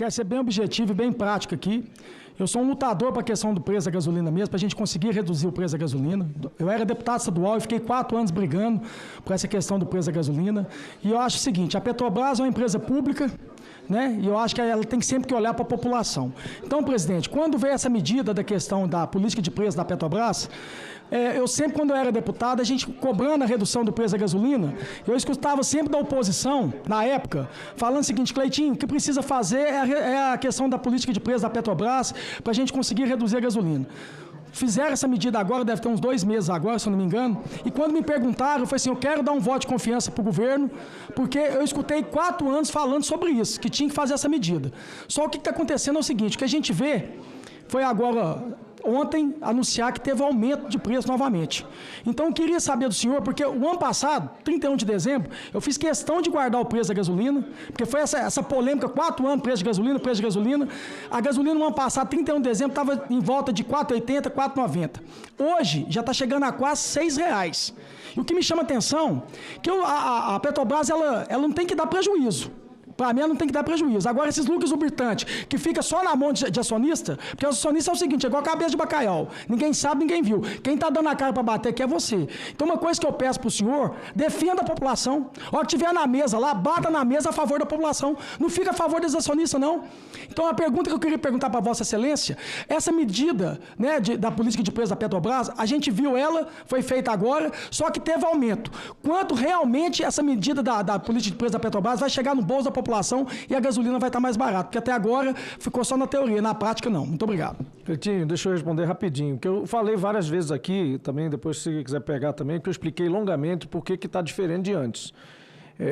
quero ser bem objetivo e bem prático aqui. Eu sou um lutador para a questão do preço da gasolina mesmo, para a gente conseguir reduzir o preço da gasolina. Eu era deputado estadual e fiquei 4 anos brigando por essa questão do preço da gasolina. E eu acho o seguinte, a Petrobras é uma empresa pública, né? E eu acho que ela tem sempre que olhar para a população. Então, presidente, quando veio essa medida da questão da política de preço da Petrobras, eu sempre, quando eu era deputado, a gente cobrando a redução do preço da gasolina, eu escutava sempre da oposição, na época, falando o seguinte, Cleitinho, o que precisa fazer é a questão da política de preço da Petrobras para a gente conseguir reduzir a gasolina. Fizeram essa medida agora, deve ter uns 2 meses agora, se eu não me engano, e quando me perguntaram, eu falei assim, eu quero dar um voto de confiança para o governo, porque eu escutei 4 anos falando sobre isso, que tinha que fazer essa medida. Só o que está acontecendo é o seguinte, o que a gente vê foi agora, ontem, anunciar que teve aumento de preço novamente. Então, eu queria saber do senhor, porque o ano passado, 31 de dezembro, eu fiz questão de guardar o preço da gasolina, porque foi essa polêmica, 4 anos, preço de gasolina, preço de gasolina. A gasolina no ano passado, 31 de dezembro, estava em volta de R$ 4,80, R$ 4,90. Hoje, já está chegando a quase R$ 6,00. E o que me chama a atenção, que a Petrobras, ela não tem que dar prejuízo. Para mim, ela não tem que dar prejuízo. Agora, esses lucros exorbitantes, que fica só na mão de acionista, porque o acionista é o seguinte, é igual a cabeça de bacalhau. Ninguém sabe, ninguém viu. Quem está dando a cara para bater aqui é você. Então, uma coisa que eu peço para o senhor, defenda a população. A hora que estiver na mesa lá, bata na mesa a favor da população. Não fica a favor dos acionistas, não. Então, a pergunta que eu queria perguntar para Vossa Excelência, essa medida, né, da política de preço da Petrobras, a gente viu ela, foi feita agora, só que teve aumento. Quanto realmente essa medida da política de preço da Petrobras vai chegar no bolso da população e a gasolina vai estar mais barata, porque até agora ficou só na teoria, na prática não. Muito obrigado. Cleitinho, deixa eu responder rapidinho, que eu falei várias vezes aqui, também depois se você quiser pegar também, que eu expliquei longamente por que está diferente de antes.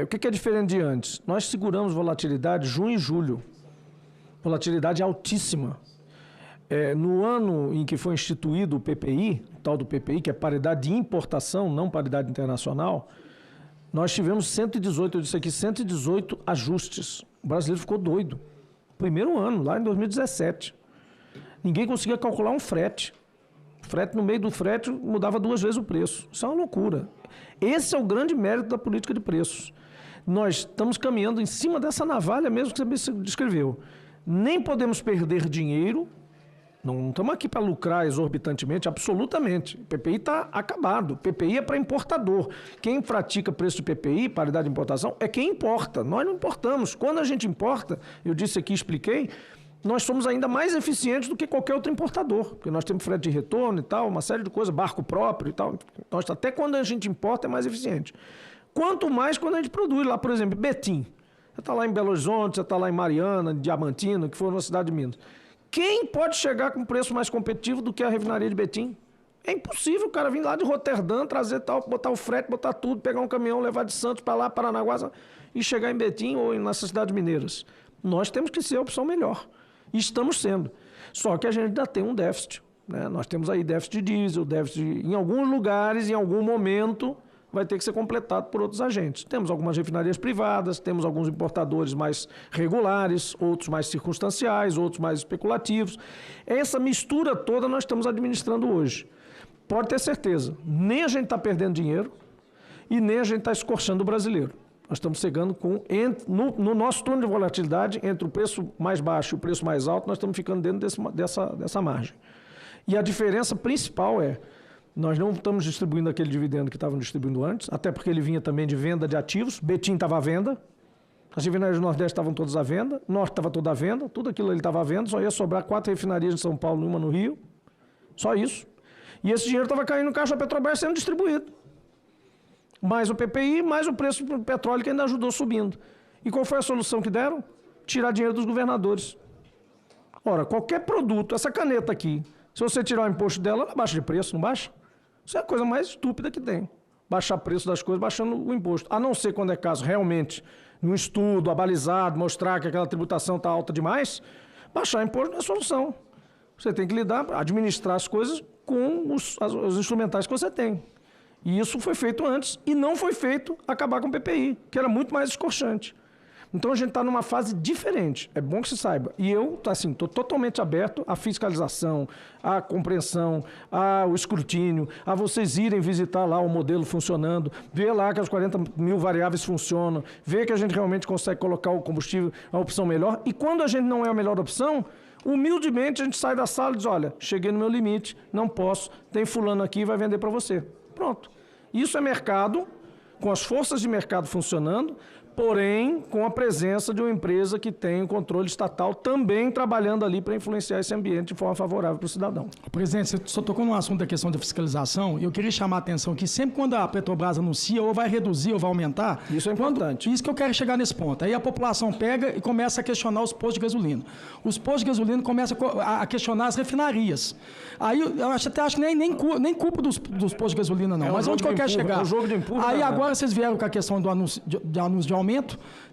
O que é diferente de antes? Nós seguramos volatilidade junho e julho, volatilidade altíssima. No ano em que foi instituído o PPI, o tal do PPI, que é paridade de importação, não paridade internacional, nós tivemos 118, eu disse aqui, 118 ajustes. O brasileiro ficou doido. Primeiro ano, lá em 2017. Ninguém conseguia calcular um frete. Frete, no meio do frete, mudava 2 vezes o preço. Isso é uma loucura. Esse é o grande mérito da política de preços. Nós estamos caminhando em cima dessa navalha mesmo que você descreveu. Nem podemos perder dinheiro. Não estamos aqui para lucrar exorbitantemente, absolutamente. O PPI está acabado. O PPI é para importador. Quem pratica preço de PPI, paridade de importação, é quem importa. Nós não importamos. Quando a gente importa, eu disse aqui, expliquei, nós somos ainda mais eficientes do que qualquer outro importador. Porque nós temos frete de retorno e tal, uma série de coisas, barco próprio e tal. Nós, até quando a gente importa, é mais eficiente. Quanto mais quando a gente produz lá, por exemplo, Betim. Você está lá em Belo Horizonte, você está lá em Mariana, Diamantina, que for uma cidade de Minas. Quem pode chegar com preço mais competitivo do que a refinaria de Betim? É impossível o cara vir lá de Roterdã, trazer tal, botar o frete, botar tudo, pegar um caminhão, levar de Santos para lá, Paranaguá, e chegar em Betim ou nessas cidades mineiras. Nós temos que ser a opção melhor. E estamos sendo. Só que a gente ainda tem um déficit, né? Nós temos aí déficit de diesel, déficit em alguns lugares, em algum momento, vai ter que ser completado por outros agentes. Temos algumas refinarias privadas, temos alguns importadores mais regulares, outros mais circunstanciais, outros mais especulativos. Essa mistura toda nós estamos administrando hoje. Pode ter certeza, nem a gente está perdendo dinheiro e nem a gente está escorchando o brasileiro. Nós estamos chegando no nosso túnel de volatilidade, entre o preço mais baixo e o preço mais alto, nós estamos ficando dentro dessa margem. E a diferença principal é, nós não estamos distribuindo aquele dividendo que estavam distribuindo antes, até porque ele vinha também de venda de ativos. Betim estava à venda, as refinarias do Nordeste estavam todas à venda, Norte estava toda à venda, tudo aquilo ele estava à venda, só ia sobrar 4 refinarias em São Paulo e uma no Rio, só isso. E esse dinheiro estava caindo no caixa da Petrobras sendo distribuído. Mais o PPI, mais o preço do petróleo que ainda ajudou subindo. E qual foi a solução que deram? Tirar dinheiro dos governadores. Ora, qualquer produto, essa caneta aqui, se você tirar o imposto dela, ela baixa de preço, não baixa? Isso é a coisa mais estúpida que tem. Baixar preço das coisas baixando o imposto. A não ser quando é caso realmente, num estudo abalizado, mostrar que aquela tributação está alta demais, baixar imposto não é solução. Você tem que lidar, administrar as coisas com os instrumentais que você tem. E isso foi feito antes e não foi feito acabar com o PPI, que era muito mais escorchante. Então a gente está numa fase diferente, é bom que se saiba. E eu, assim, estou totalmente aberto à fiscalização, à compreensão, ao escrutínio, a vocês irem visitar lá o modelo funcionando, ver lá que as 40 mil variáveis funcionam, ver que a gente realmente consegue colocar o combustível, a opção melhor. E quando a gente não é a melhor opção, humildemente a gente sai da sala e diz, olha, cheguei no meu limite, não posso, tem fulano aqui, vai vender para você. Pronto. Isso é mercado, com as forças de mercado funcionando, porém com a presença de uma empresa que tem o controle estatal também trabalhando ali para influenciar esse ambiente de forma favorável para o cidadão. Presidente, você só tocou no assunto da questão da fiscalização, e eu queria chamar a atenção que sempre quando a Petrobras anuncia ou vai reduzir ou vai aumentar... Isso é importante. Isso que eu quero chegar nesse ponto. Aí a população pega e começa a questionar os postos de gasolina. Os postos de gasolina começam a questionar as refinarias. Aí eu acho que nem culpa dos postos de gasolina, não. Mas onde que eu quero chegar? É um jogo de empurra. Aí agora vocês vieram com a questão do anúncio de aumento.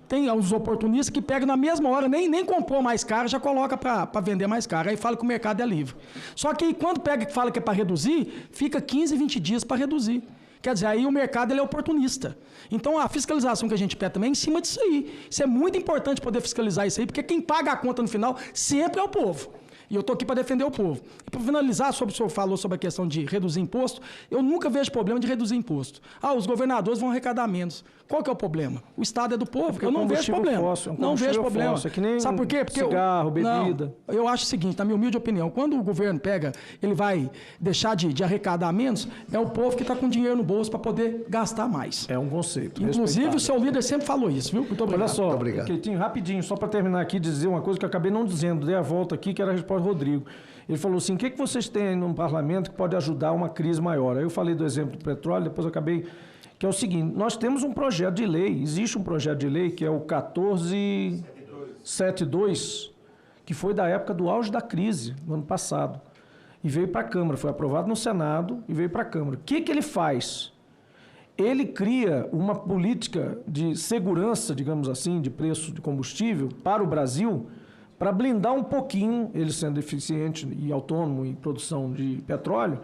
Tem os oportunistas que pegam na mesma hora, nem comprou mais caro, já coloca para vender mais caro. Aí fala que o mercado é livre. Só que quando pega e fala que é para reduzir, fica 15, 20 dias para reduzir. Quer dizer, aí o mercado ele é oportunista. Então a fiscalização que a gente pede também é em cima disso aí. Isso é muito importante poder fiscalizar isso aí, porque quem paga a conta no final sempre é o povo. E eu estou aqui para defender o povo. E para finalizar, o senhor falou sobre a questão de reduzir imposto, eu nunca vejo problema de reduzir imposto. Os governadores vão arrecadar menos. Qual que é o problema? O Estado é do povo, eu não vejo problema. Não vejo problema. É que nem sabe por quê? Porque cigarro, bebida. Não, eu acho o seguinte, na minha humilde opinião, quando o governo pega, ele vai deixar de arrecadar menos, é o povo que está com dinheiro no bolso para poder gastar mais. É um conceito. Inclusive, o seu líder sempre falou isso, viu? Muito obrigado. Olha só, Muito obrigado. Queitinho, rapidinho, só para terminar aqui, dizer uma coisa que eu acabei não dizendo, dei a volta aqui, que era a resposta do Rodrigo. Ele falou assim, o que vocês têm aí no parlamento que pode ajudar uma crise maior? Aí eu falei do exemplo do petróleo, depois eu acabei... Que é o seguinte, nós temos um projeto de lei, existe um projeto de lei que é o 1472, que foi da época do auge da crise, no ano passado. E veio para a Câmara, foi aprovado no Senado e veio para a Câmara. O que ele faz? Ele cria uma política de segurança, digamos assim, de preço de combustível para o Brasil, para blindar um pouquinho, ele sendo eficiente e autônomo em produção de petróleo,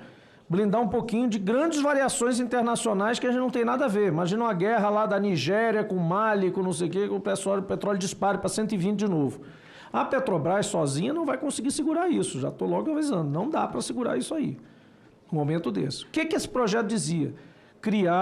blindar um pouquinho de grandes variações internacionais que a gente não tem nada a ver. Imagina uma guerra lá da Nigéria com Mali, com não sei o quê, que o petróleo dispare para 120 de novo. A Petrobras sozinha não vai conseguir segurar isso, já estou logo avisando, não dá para segurar isso aí, num momento desse. O que esse projeto dizia? Cria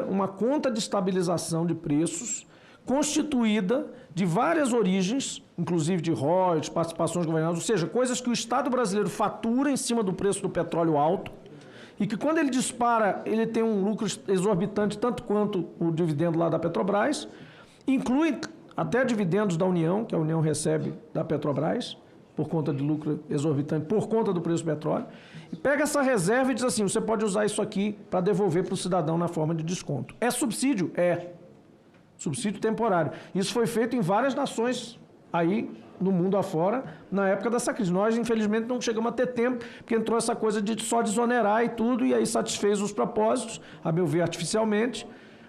uma conta de estabilização de preços constituída de várias origens, inclusive de royalties, participações governamentais, ou seja, coisas que o Estado brasileiro fatura em cima do preço do petróleo alto e que quando ele dispara, ele tem um lucro exorbitante tanto quanto o dividendo lá da Petrobras, inclui até dividendos da União, que a União recebe da Petrobras, por conta de lucro exorbitante, por conta do preço do petróleo, e pega essa reserva e diz assim, você pode usar isso aqui para devolver para o cidadão na forma de desconto. É subsídio? É. Subsídio temporário. Isso foi feito em várias nações aí no mundo afora, na época dessa crise. Nós, infelizmente, não chegamos a ter tempo, porque entrou essa coisa de só desonerar e tudo, e aí satisfez os propósitos, a meu ver, artificialmente.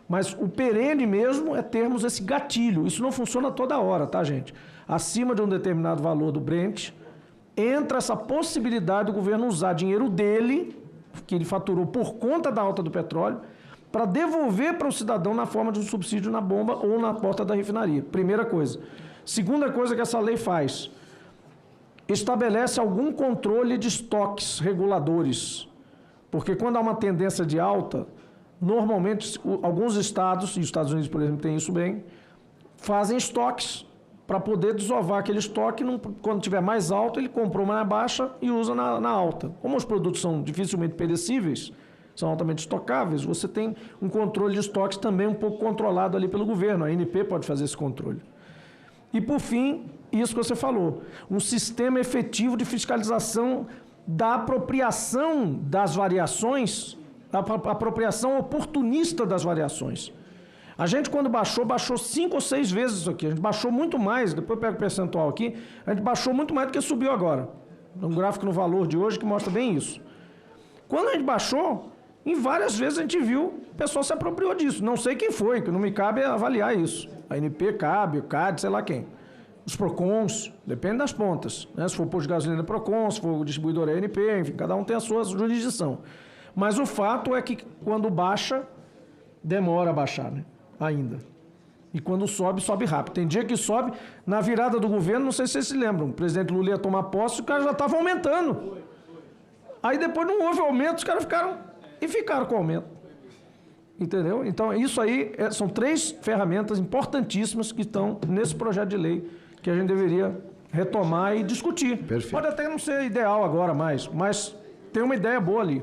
Mas o perene mesmo é termos esse gatilho. Isso não funciona toda hora, tá, gente? Acima de um determinado valor do Brent, entra essa possibilidade do governo usar dinheiro dele, que ele faturou por conta da alta do petróleo, para devolver para o cidadão na forma de um subsídio na bomba ou na porta da refinaria. Primeira coisa. Segunda coisa que essa lei faz, estabelece algum controle de estoques reguladores. Porque quando há uma tendência de alta, normalmente alguns estados, e os Estados Unidos, por exemplo, tem isso bem, fazem estoques para poder desovar aquele estoque, quando tiver mais alto, ele comprou mais baixa e usa na alta. Como os produtos são dificilmente perecíveis, são altamente estocáveis, você tem um controle de estoques também um pouco controlado ali pelo governo. A ANP pode fazer esse controle. E, por fim, isso que você falou, um sistema efetivo de fiscalização da apropriação das variações, da apropriação oportunista das variações. A gente, quando baixou 5 ou 6 vezes isso aqui. A gente baixou muito mais, depois eu pego o percentual aqui, a gente baixou muito mais do que subiu agora. Um gráfico no valor de hoje que mostra bem isso. Quando a gente baixou, em várias vezes a gente viu o pessoal se apropriou disso. Não sei quem foi, que não me cabe avaliar isso. A ANP cabe, o CAD, sei lá quem. Os PROCONs, depende das pontas. Né? Se for posto de gasolina, é PROCON, se for distribuidor, é ANP, enfim, cada um tem a sua jurisdição. Mas o fato é que quando baixa, demora a baixar, né? Ainda. E quando sobe, sobe rápido. Tem dia que sobe, na virada do governo, não sei se vocês se lembram, o presidente Lula ia tomar posse, o cara já estava aumentando. Aí depois não houve aumento, os caras ficaram com o aumento. Entendeu? Então, isso aí são 3 ferramentas importantíssimas que estão nesse projeto de lei que a gente deveria retomar e discutir. Perfeito. Pode até não ser ideal agora mais, mas tem uma ideia boa ali.